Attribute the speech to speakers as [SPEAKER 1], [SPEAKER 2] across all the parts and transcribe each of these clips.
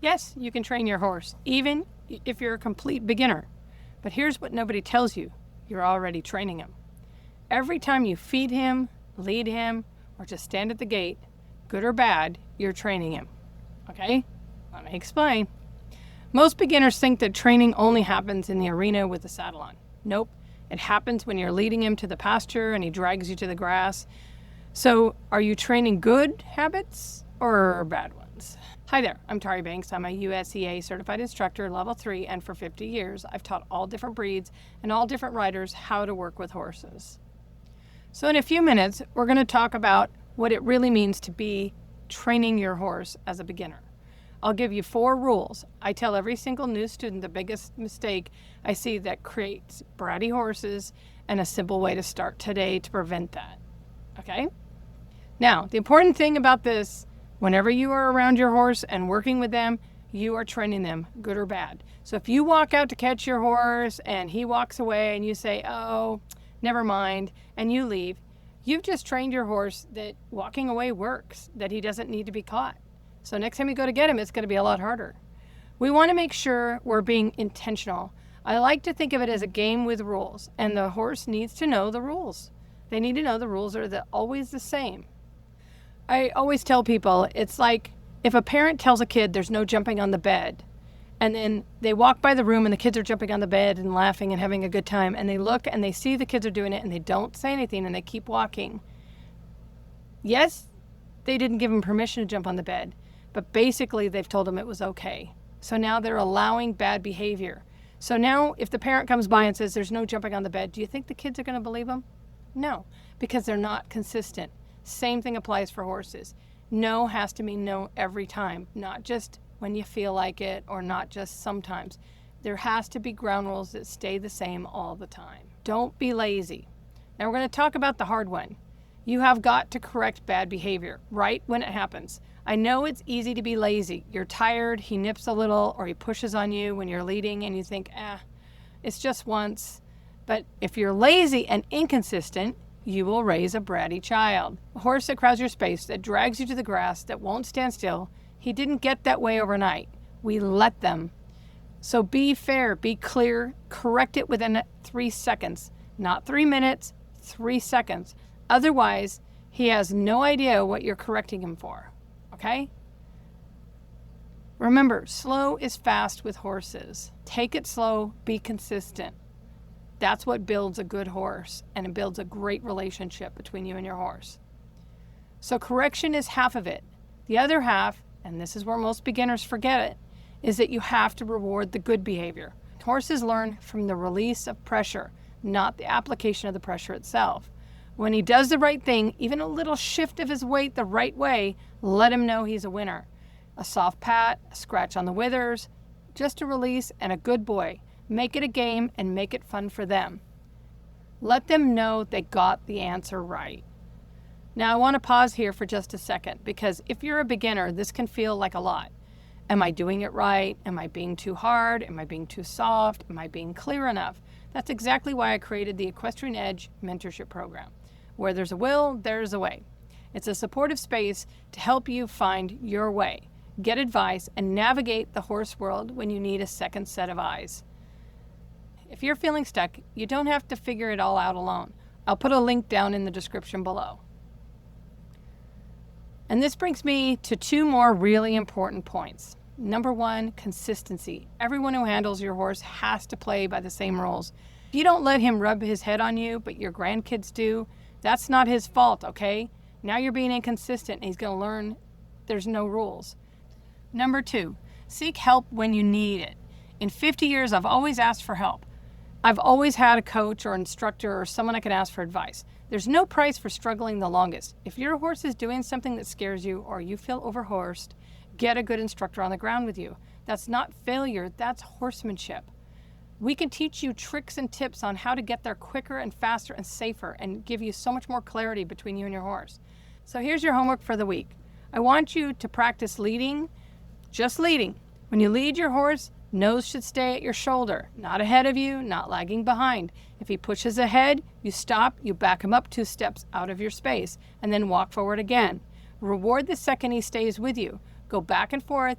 [SPEAKER 1] Yes, you can train your horse, even if you're a complete beginner. But here's what nobody tells you. You're already training him. Every time you feed him, lead him, or just stand at the gate, good or bad, you're training him. Okay? Let me explain. Most beginners think that training only happens in the arena with the saddle on. Nope. It happens when you're leading him to the pasture and he drags you to the grass. So, are you training good habits or bad ones? Hi there, I'm Taurie Banks. I'm a USEA Certified Instructor, Level 3, and for 50 years, I've taught all different breeds and all different riders how to work with horses. So in a few minutes, we're going to talk about what it really means to be training your horse as a beginner. I'll give you 4 rules. I tell every single new student the biggest mistake I see that creates bratty horses and a simple way to start today to prevent that. Okay? Now, the important thing about this, whenever you are around your horse and working with them, you are training them, good or bad. So if you walk out to catch your horse and he walks away and you say, oh, never mind, and you leave, you've just trained your horse that walking away works, that he doesn't need to be caught. So next time you go to get him, it's going to be a lot harder. We want to make sure we're being intentional. I like to think of it as a game with rules, and the horse needs to know the rules. They need to know the rules are always the same. I always tell people, it's like if a parent tells a kid there's no jumping on the bed, and then they walk by the room and the kids are jumping on the bed and laughing and having a good time, and they look and they see the kids are doing it and they don't say anything and they keep walking. Yes, they didn't give them permission to jump on the bed, but basically they've told them it was okay. So now they're allowing bad behavior. So now if the parent comes by and says there's no jumping on the bed, do you think the kids are going to believe them? No, because they're not consistent. Same thing applies for horses. No has to mean no every time, not just when you feel like it or not just sometimes. There has to be ground rules that stay the same all the time. Don't be lazy. Now we're going to talk about the hard one. You have got to correct bad behavior right when it happens. I know it's easy to be lazy. You're tired, he nips a little, or he pushes on you when you're leading and you think, it's just once. But if you're lazy and inconsistent, you will raise a bratty child. A horse that crowds your space, that drags you to the grass, that won't stand still, he didn't get that way overnight. We let them. So be fair, be clear, correct it within 3 seconds, not 3 minutes, 3 seconds. Otherwise, he has no idea what you're correcting him for, okay? Remember, slow is fast with horses. Take it slow, be consistent. That's what builds a good horse, and it builds a great relationship between you and your horse. So correction is half of it. The other half, and this is where most beginners forget it, is that you have to reward the good behavior. Horses learn from the release of pressure, not the application of the pressure itself. When he does the right thing, even a little shift of his weight the right way, let him know he's a winner. A soft pat, a scratch on the withers, just a release, and a good boy. Make it a game and make it fun for them. Let them know they got the answer right. Now I want to pause here for just a second, because if you're a beginner, this can feel like a lot. Am I doing it right? Am I being too hard? Am I being too soft? Am I being clear enough? That's exactly why I created the Equestrian Edge Mentorship Program. Where there's a will, there's a way. It's a supportive space to help you find your way, get advice, and navigate the horse world when you need a second set of eyes. If you're feeling stuck, you don't have to figure it all out alone. I'll put a link down in the description below. And this brings me to 2 more really important points. Number 1, consistency. Everyone who handles your horse has to play by the same rules. If you don't let him rub his head on you, but your grandkids do, that's not his fault, okay? Now you're being inconsistent and he's going to learn there's no rules. Number 2, seek help when you need it. In 50 years, I've always asked for help. I've always had a coach or instructor or someone I can ask for advice. There's no price for struggling the longest. If your horse is doing something that scares you or you feel overhorsed, get a good instructor on the ground with you. That's not failure, that's horsemanship. We can teach you tricks and tips on how to get there quicker and faster and safer and give you so much more clarity between you and your horse. So here's your homework for the week. I want you to practice leading, just leading. When you lead your horse, nose should stay at your shoulder, not ahead of you, not lagging behind. If he pushes ahead, you stop, you back him up 2 steps out of your space, and then walk forward again. Reward the second he stays with you. Go back and forth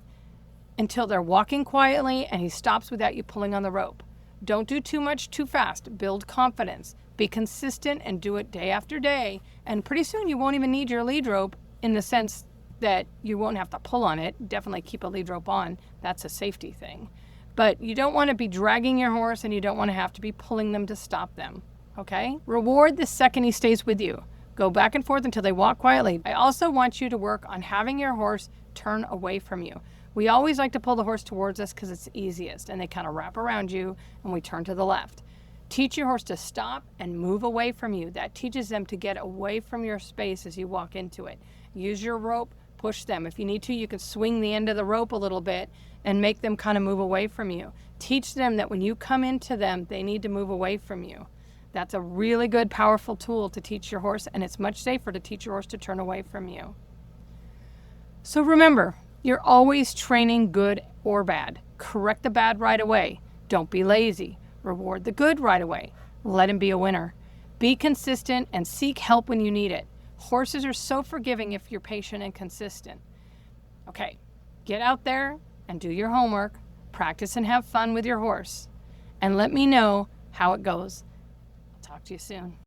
[SPEAKER 1] until they're walking quietly and he stops without you pulling on the rope. Don't do too much too fast. Build confidence. Be consistent and do it day after day. And pretty soon you won't even need your lead rope, in the sense that you won't have to pull on it. Definitely keep a lead rope on. That's a safety thing. But you don't want to be dragging your horse, and you don't want to have to be pulling them to stop them. Okay? Reward the second he stays with you. Go back and forth until they walk quietly. I also want you to work on having your horse turn away from you. We always like to pull the horse towards us because it's easiest, and they kind of wrap around you and we turn to the left. Teach your horse to stop and move away from you. That teaches them to get away from your space as you walk into it. Use your rope, push them. If you need to, you can swing the end of the rope a little bit and make them kind of move away from you. Teach them that when you come into them, they need to move away from you. That's a really good, powerful tool to teach your horse, and it's much safer to teach your horse to turn away from you. So remember, you're always training good or bad. Correct the bad right away. Don't be lazy. Reward the good right away. Let him be a winner. Be consistent and seek help when you need it. Horses are so forgiving if you're patient and consistent. Okay, get out there and do your homework. Practice and have fun with your horse. And let me know how it goes. Talk to you soon.